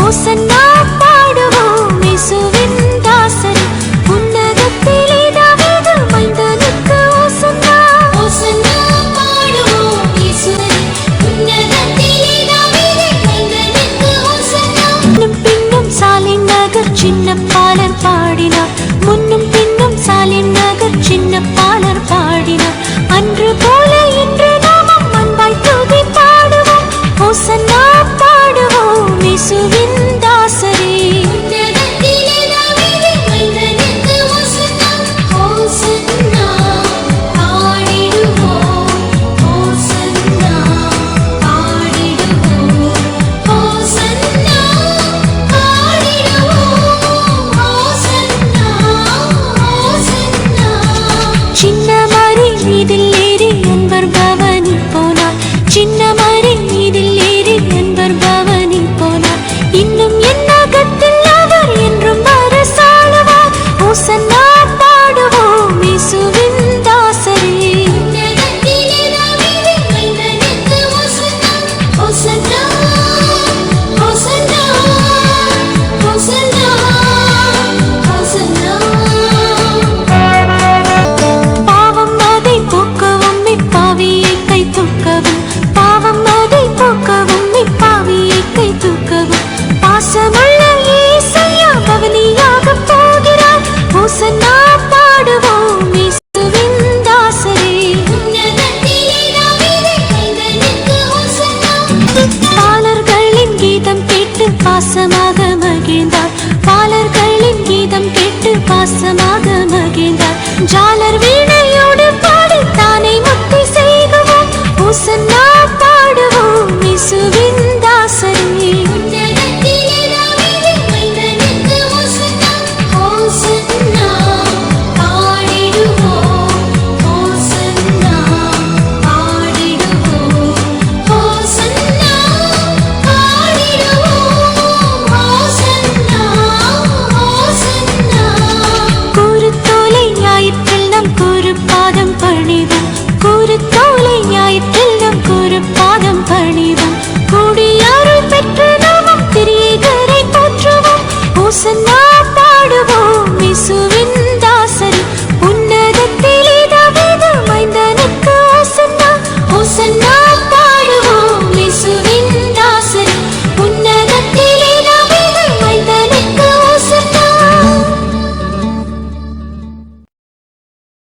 ஓசன்னா பாடுவோம் இயேசுவின் தாசரே உன்னதத்திலே தாவீது மைந்தனுக்கு ஓசன்னா ஓசன்னா பாடுவோம் இயேசுவே உன்னதத்திலே தாவீது மைந்தனுக்கு ஓசன்னா முன்னும் பின்னும் சாலின் நகர் சின்ன பாலர் பாடினார் முன்னும் பின்னும் சாலின் நகர் சின்ன பாலர் பாடினார் அன்று போல இன்று நாமும் அன்பாய் துதி பாடுவோம் ஓசன்னா பாடுவோம் இயேசுவின் தாசரே உன்னதத்திலே தாவீது மைந்தனுக்கு ஓசன்னா ஓசன்னா பாடிடுவோம் ஓசன்னா பாடிடுவோம் ஓசன்னா பாடிடுவோம் ஓசன்னா ஓசன்னா சின்ன மரி மீதில் ஏறி அன்பர் பவனி போனார் சின்ன மரி மீதில் ஏறி அன்பர் பவனி போனார் இன்னும் என் அகத்தில் அவர் என்றும் அரசாளுவார் ஓசன்னா பாடுவோம் இயேசுவின் தாசரே உன்னதத்திலே தாவீது மைந்தனுக்கு ஓசன்னா ஓசன்னா ஓசன்னா ஓசன்னா ஓசன்னா பாவம் அதை போக்கவும் இப்பாவியை கை தூக்கவும் பாவம் அதை போக்கவும் இப்பாவியை கை தூக்கவும் பாசமுள்ள இயேசையா பவனியாக போகிறார் ஓசன்னா பாடுவோம் இயேசுவின் தாசரே உன்னதத்திலே தாவீது மைந்தனுக்கு ஓசன்னா பாலர்களின் கீதம் கேட்டு பாசமாக மகிழ்ந்தார் பாலர்களின் கீதம் கேட்டு பாசமாக மகிழ்ந்தார் ஜாலர்